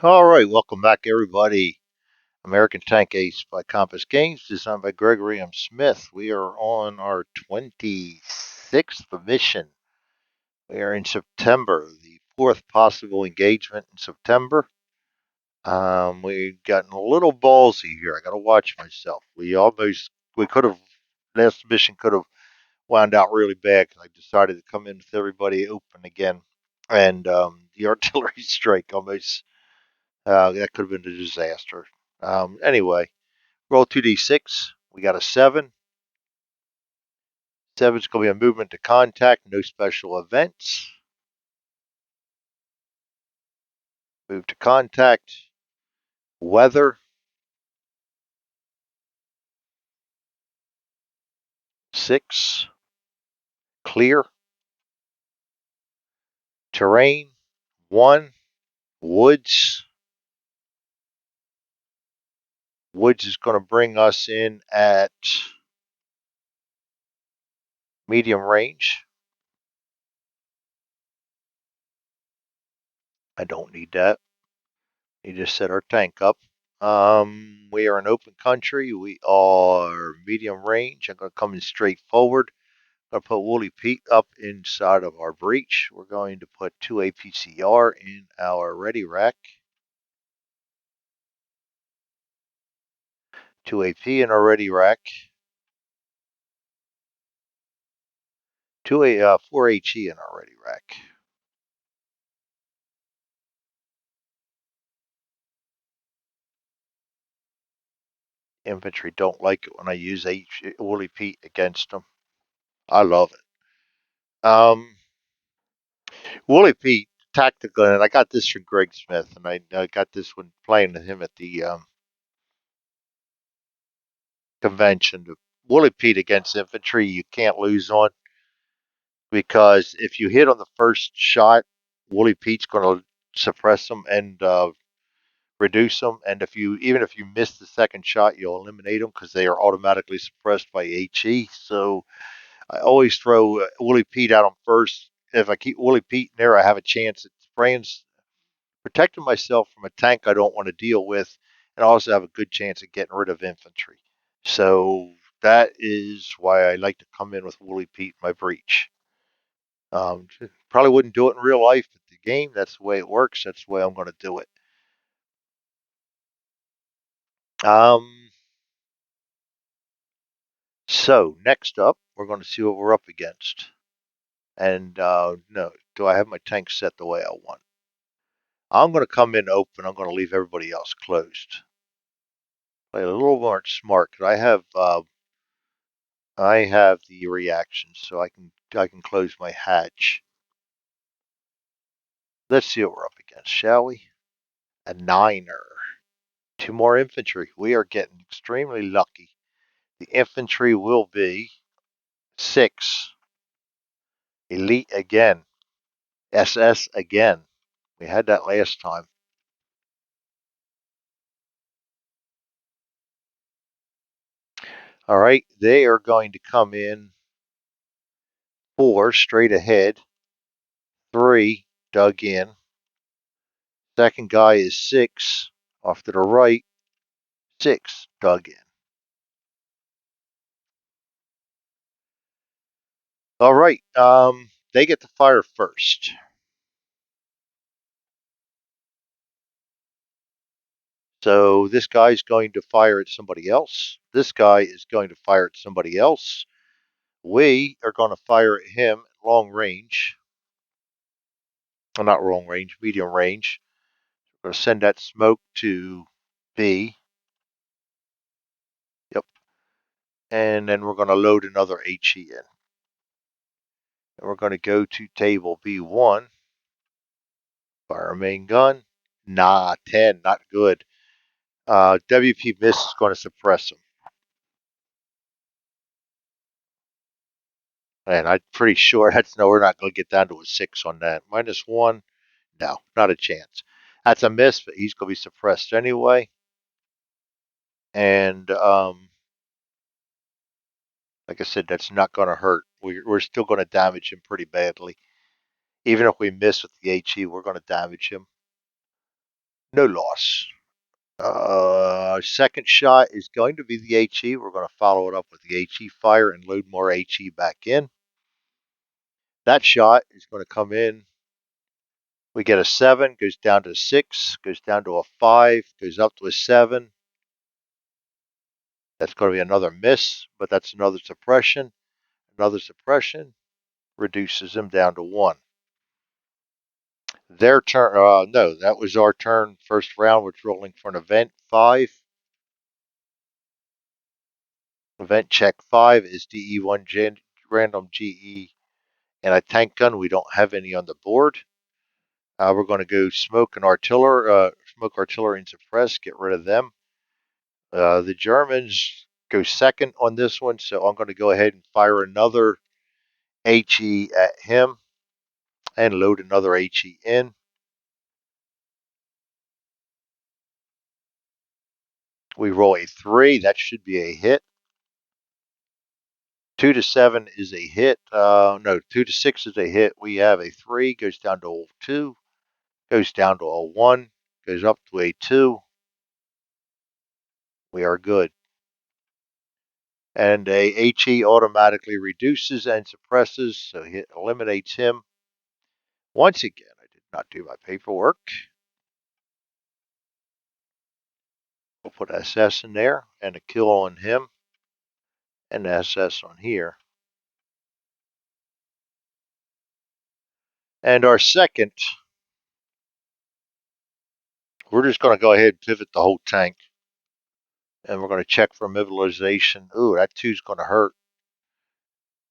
All right, welcome back, everybody. American Tank Ace by Compass Games, designed by Gregory M. Smith. We are on our 26th mission. We are in September, the fourth possible engagement in September. We've gotten a little ballsy here. I got to watch myself. We could have, last mission could have wound out really bad because I decided to come in with everybody open again. And the artillery strike almost, that could have been a disaster. Anyway, roll 2d6. We got a 7. 7's going to be a movement to contact, no special events. Move to contact. Weather. 6. Clear. Terrain. 1. Woods. Woods is going to bring us in at medium range. I don't need that. You just set our tank up. We are in open country. We are medium range. I'm going to come in straight forward. We're going to put Woolly Pete up inside of our breach. We're going to put 2 APCR in our ready rack. 2 AP in our ready rack. 4 HE in our ready rack. Infantry don't like it when I use Woolly Pete against them. I love it. Woolly Pete, tactical, and I got this from Greg Smith, and I got this when playing with him at the convention. Woolly Pete against infantry, you can't lose on, because if you hit on the first shot, Woolly Pete's going to suppress them and reduce them. And even if you miss the second shot, you'll eliminate them because they are automatically suppressed by HE. So I always throw Woolly Pete out on first. If I keep Woolly Pete in there, I have a chance at spraying, protecting myself from a tank I don't want to deal with, and I also have a good chance of getting rid of infantry. So that is why I like to come in with Woolly Pete in my breach. Probably wouldn't do it in real life, but the game, that's the way it works. That's the way I'm going to do it. Um, so next up, we're going to see what we're up against. And no, do I have my tank set the way I want? I'm going to come in open. I'm going to leave everybody else closed. Play a little more smart because I have the reactions, so I can close my hatch. Let's see what we're up against, shall we? A 9er. 2 more infantry. We are getting extremely lucky. The infantry will be 6. Elite again. SS again. We had that last time. All right, they are going to come in 4 straight ahead. 3 dug in. Second guy is 6 off to the right. 6 dug in. All right, they get to fire first. So this guy's going to fire at somebody else. This guy is going to fire at somebody else. We are going to fire at him at long range. Well, not long range, medium range. We're going to send that smoke to B. Yep. And then we're going to load another HE in. And we're going to go to table B1. Fire main gun. Nah, 10, not good. WP miss is going to suppress him. And I'm pretty sure we're not going to get down to a 6 on that. -1, no, not a chance. That's a miss, but he's going to be suppressed anyway. And like I said, that's not going to hurt. We're still going to damage him pretty badly. Even if we miss with the HE, we're going to damage him. No loss. Second shot is going to be the HE. We're going to follow it up with the HE fire and load more HE back in. That shot is going to come in. We get a 7, goes down to a 6, goes down to a 5, goes up to a 7. That's going to be another miss, but that's another suppression. Another suppression reduces them down to 1. Their turn, no, that was our turn. First round was rolling for an event 5. Event check 5 is DE1 random GE and a tank gun. We don't have any on the board. We're going to go smoke artillery and suppress, get rid of them. The Germans go second on this one, so I'm going to go ahead and fire another HE at him and load another HE in. We roll a 3. That should be a hit. 2 to 7 is a hit. No, 2 to 6 is a hit. We have a 3, goes down to a 2, goes down to a 1, goes up to a 2. We are good. And a HE automatically reduces and suppresses, so it eliminates him. Once again, I did not do my paperwork. We'll put SS in there and a kill on him and SS on here. And our second, we're just going to go ahead and pivot the whole tank. And we're going to check for immobilization. Ooh, that 2's going to hurt.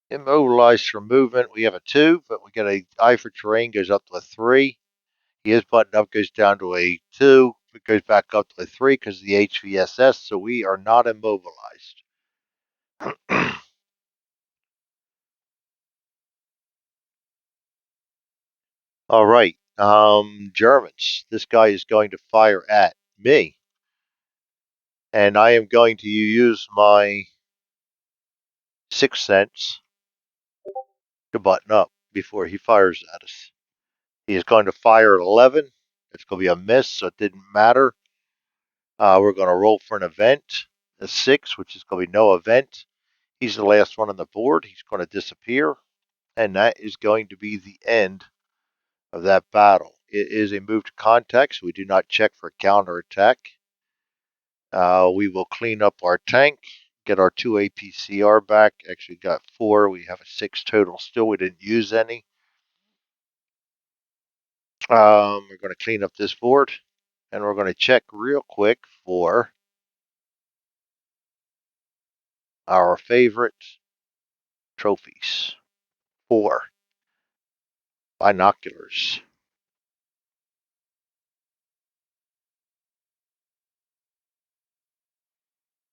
Immobilized for movement. We have a 2, but we get a I for terrain, goes up to a 3. He is buttoned up, goes down to a 2. It goes back up to a 3 because of the HVSS, so we are not immobilized. All right. Germans. This guy is going to fire at me. And I am going to use my 6th sense to button up before he fires at us. He is going to fire at 11. It's going to be a miss, so it didn't matter. We're going to roll for an event, a 6, which is going to be no event. He's the last one on the board. He's going to disappear, and that is going to be the end of that battle. It is a move to contact, so we do not check for counterattack. We will clean up our tank, get our 2 APCR back. Actually got 4. We have a 6 total still. We didn't use any. We're going to clean up this board, and we're going to check real quick for our favorite trophies. 4 binoculars.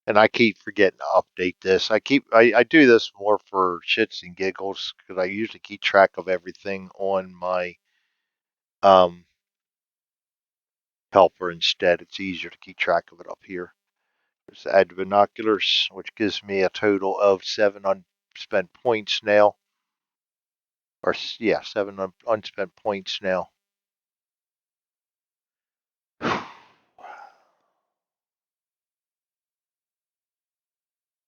And I keep forgetting to update this. I do this more for shits and giggles because I usually keep track of everything on my helper instead. It's easier to keep track of it up here. Let's add binoculars, which gives me a total of 7 unspent points now. Or yeah, 7 unspent points now.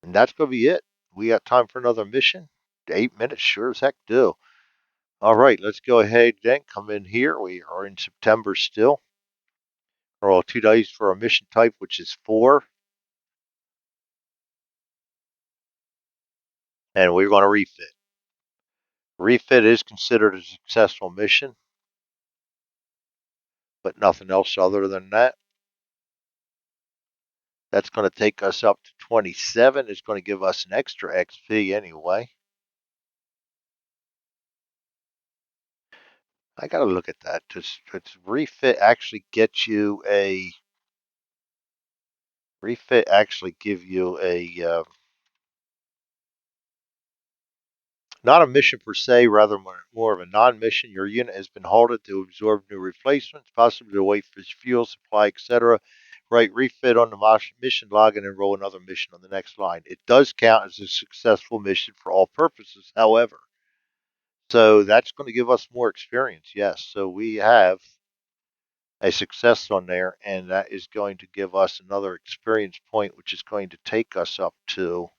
And that's going to be it. We got time for another mission. 8 minutes, sure as heck do. All right, let's go ahead then. Come in here. We are in September still. Roll 2 dice for a mission type, which is 4. And we're going to refit. Refit is considered a successful mission, but nothing else other than that. That's going to take us up to 27. It's going to give us an extra XP anyway. I got to look at that. Does refit actually get you a... Refit actually give you a... not a mission per se, rather more of a non-mission. Your unit has been halted to absorb new replacements, possibly to wait for fuel supply, etc. Write refit on the mission log and enroll another mission on the next line. It does count as a successful mission for all purposes, however. So that's going to give us more experience, yes. So we have a success on there, and that is going to give us another experience point, which is going to take us up to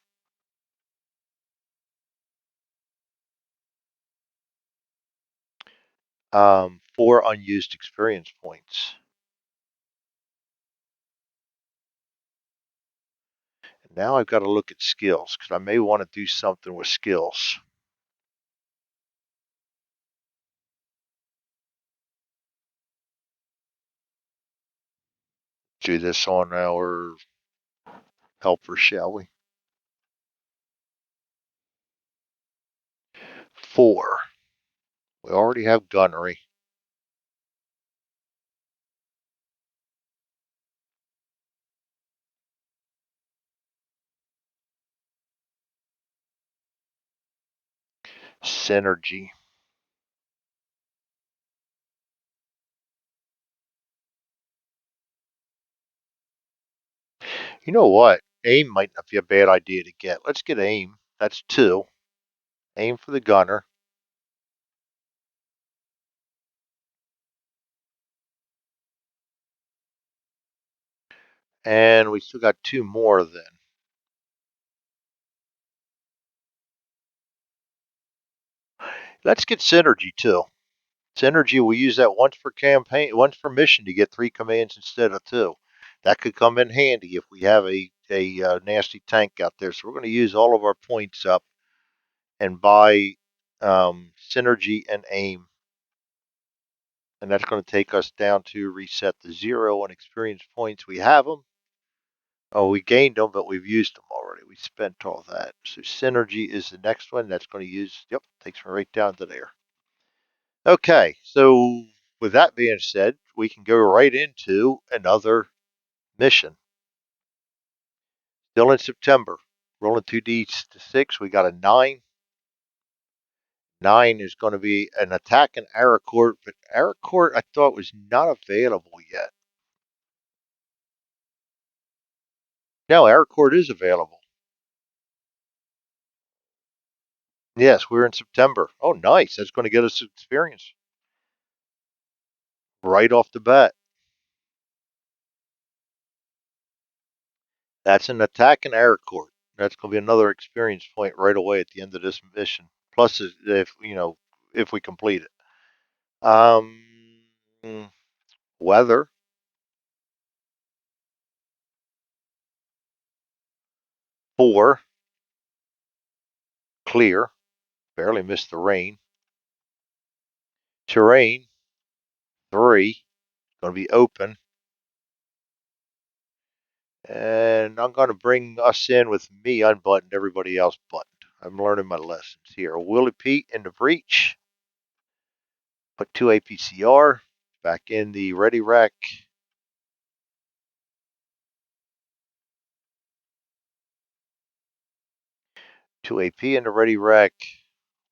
4 unused experience points. And now I've got to look at skills because I may want to do something with skills. Do this on our helper, shall we? 4. We already have gunnery. Synergy. You know what? Aim might not be a bad idea to get. Let's get aim. That's 2. Aim for the gunner. And we still got 2 more then. Let's get synergy too. Synergy, we use that once for campaign, once for mission to get 3 commands instead of 2. That could come in handy if we have a nasty tank out there. So we're going to use all of our points up and buy synergy and aim. And that's going to take us down to reset the 0 on experience points. We have them. Oh, we gained them, but we've used them already. We spent all that. So synergy is the next one. That's going to use, yep, takes me right down to there. Okay, so with that being said, we can go right into another mission. Still in September. Rolling 2d6, we got a 9. 9 is going to be an attack in Arracourt, but Arracourt I thought was not available yet. No, Arracourt is available. Yes, we're in September. Oh, nice. That's going to get us experience right off the bat. That's an attack in Arracourt. That's going to be another experience point right away at the end of this mission. Plus, if we complete it. Weather. 4. Clear. Barely missed the rain. Terrain. 3. Going to be open. And I'm going to bring us in with me unbuttoned, everybody else buttoned. I'm learning my lessons here. Willie Pete in the breach. Put 2 APCR back in the ready rack. 2 AP in the ready rack.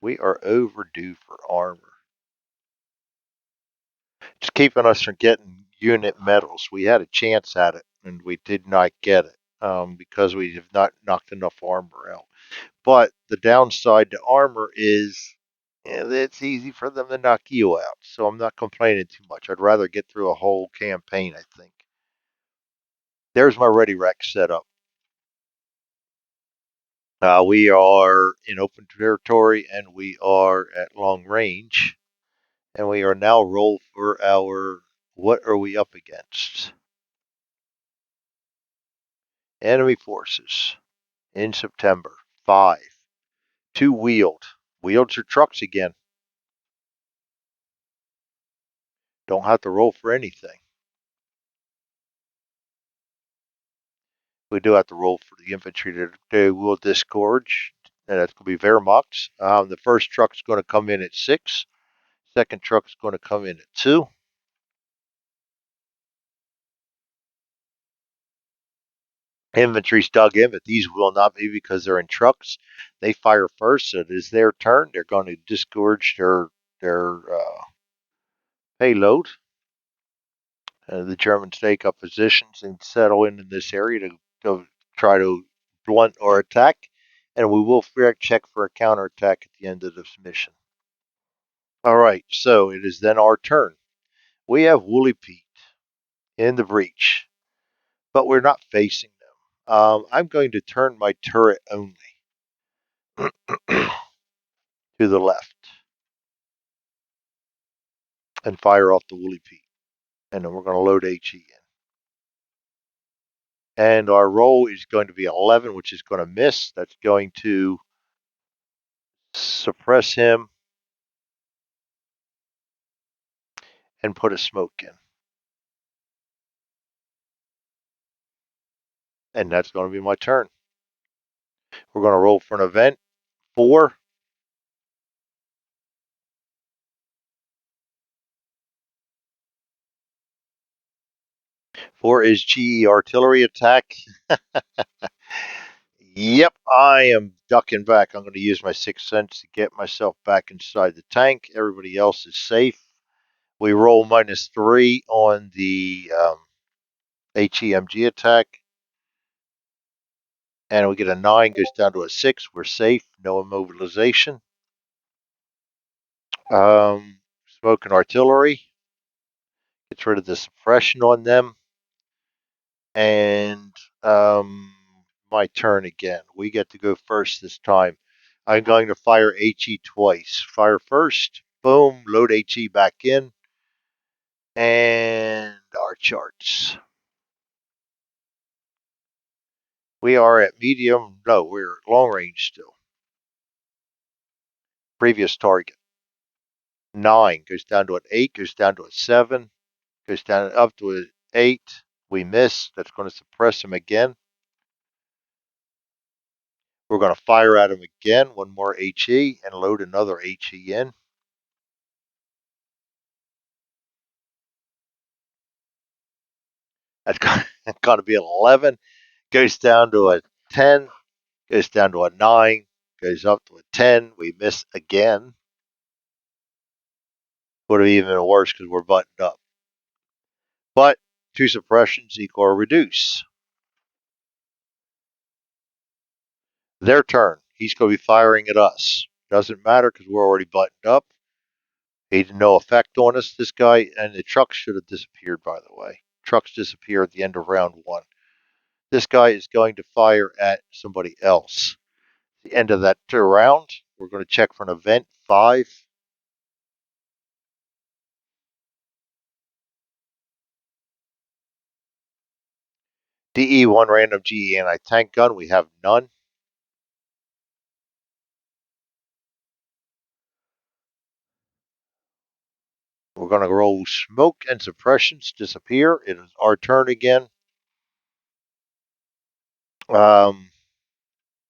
We are overdue for armor. It's keeping us from getting unit medals. We had a chance at it, and we did not get it because we have not knocked enough armor out. But the downside to armor is it's easy for them to knock you out. So I'm not complaining too much. I'd rather get through a whole campaign, I think. There's my ready rack setup. We are in open territory and we are at long range. And we are now rolled for our what are we up against? Enemy forces in September. 5. 2 wheeled. Wheeled are trucks again. Don't have to roll for anything. We do have to roll for the infantry that they will disgorge. And that's going to be Wehrmacht. The first truck's going to come in at 6. Second truck's going to come in at 2. Infantry's dug in, but these will not be because they're in trucks. They fire first, so it is their turn. They're going to disgorge their payload. The Germans take up positions and settle in this area to try to blunt our attack, and we will check for a counterattack at the end of this mission. All right, so it is then our turn. We have Woolly Pete. in the breach, but we're not facing them. I'm going to turn my turret only to the left and fire off the Woolly Pete. And then we're going to load HE in. And our roll is going to be 11, which is going to miss. That's going to suppress him and put a smoke in. And that's going to be my turn. We're going to roll for an event. 4. 4 is GE artillery attack. Yep, I am ducking back. I'm going to use my 6th sense to get myself back inside the tank. Everybody else is safe. We roll -3 on the HEMG attack. And we get a 9, goes down to a 6. We're safe. No immobilization. Smoke and artillery. Gets rid of the suppression on them. And my turn again. We get to go first this time. I'm going to fire HE twice. Fire first. Boom. Load HE back in. And our charts. We are at medium. No, we're at long range still. Previous target. 9 goes down to an 8, goes down to a 7, goes down up to an 8. We miss. That's going to suppress him again. We're going to fire at him again. One more HE and load another HE in. That's going to be an 11. Goes down to a 10. Goes down to a 9. Goes up to a 10. We miss again. Would have even been worse because we're buttoned up. But 2 suppressions equal a reduce. Their turn. He's going to be firing at us. Doesn't matter because we're already buttoned up. He had no effect on us, this guy, and the trucks should have disappeared, by the way. Trucks disappear at the end of round 1. This guy is going to fire at somebody else. At the end of that round, we're going to check for an event 5. DE1 random GE anti-tank gun, we have none. We're going to roll smoke and suppressions disappear. It is our turn again. I'm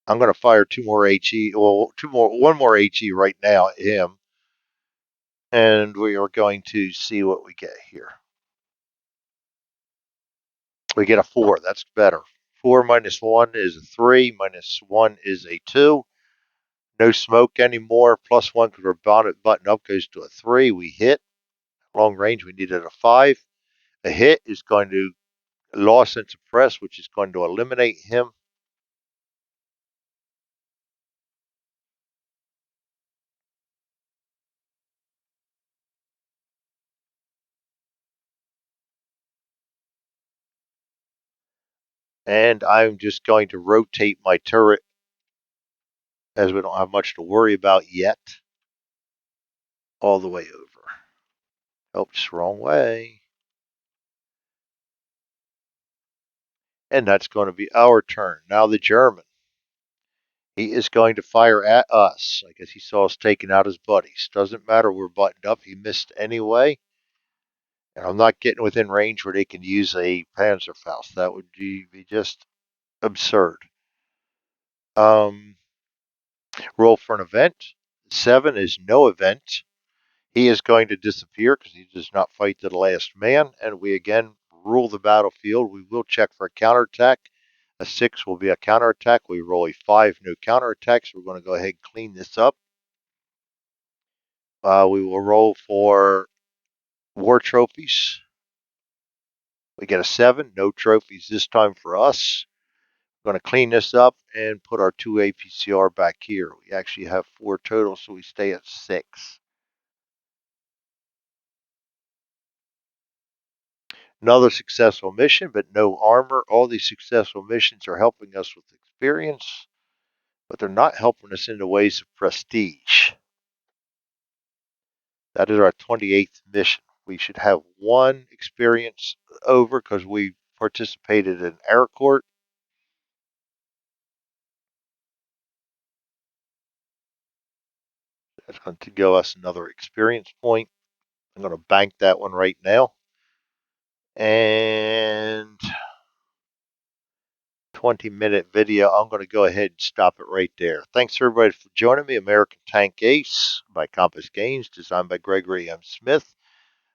going to fire 2 more HE. Well, one more HE right now at him. And we are going to see what we get here. We get a 4. That's better. 4 minus 1 is a 3. Minus 1 is a 2. No smoke anymore. Plus 1 because we're button up goes to a 3. We hit. Long range, we needed a 5. A hit is going to loss and suppress, which is going to eliminate him. And I'm just going to rotate my turret as we don't have much to worry about yet. All the way over. Oops, wrong way. And that's going to be our turn. Now the German. He is going to fire at us. I guess he saw us taking out his buddies. Doesn't matter, we're buttoned up. He missed anyway. And I'm not getting within range where they can use a Panzerfaust. That would be just absurd. Roll for an event. 7 is no event. He is going to disappear because he does not fight to the last man. And we again rule the battlefield. We will check for a counterattack. A 6 will be a counterattack. We roll a 5, no counterattacks. We're going to go ahead and clean this up. We will roll for war trophies. We get a 7, no trophies this time for us. We're going to clean this up and put our 2 APCR back here. We actually have 4 total, so we stay at 6. Another successful mission, but no armor. All these successful missions are helping us with experience, but they're not helping us in the ways of prestige. That is our 28th mission. We should have one experience over because we participated in Arracourt. That's going to give us another experience point. I'm going to bank that one right now. And 20-minute video. I'm going to go ahead and stop it right there. Thanks everybody for joining me. American Tank Ace by Compass Games, designed by Gregory M. Smith.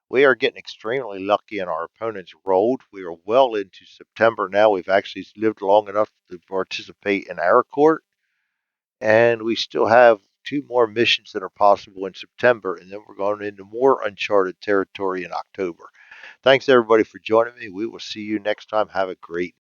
We are getting extremely lucky and our opponents rolled. We are well into September now. We've actually lived long enough to participate in Arracourt. And we still have 2 more missions that are possible in September. And then we're going into more uncharted territory in October. Thanks everybody for joining me. We will see you next time. Have a great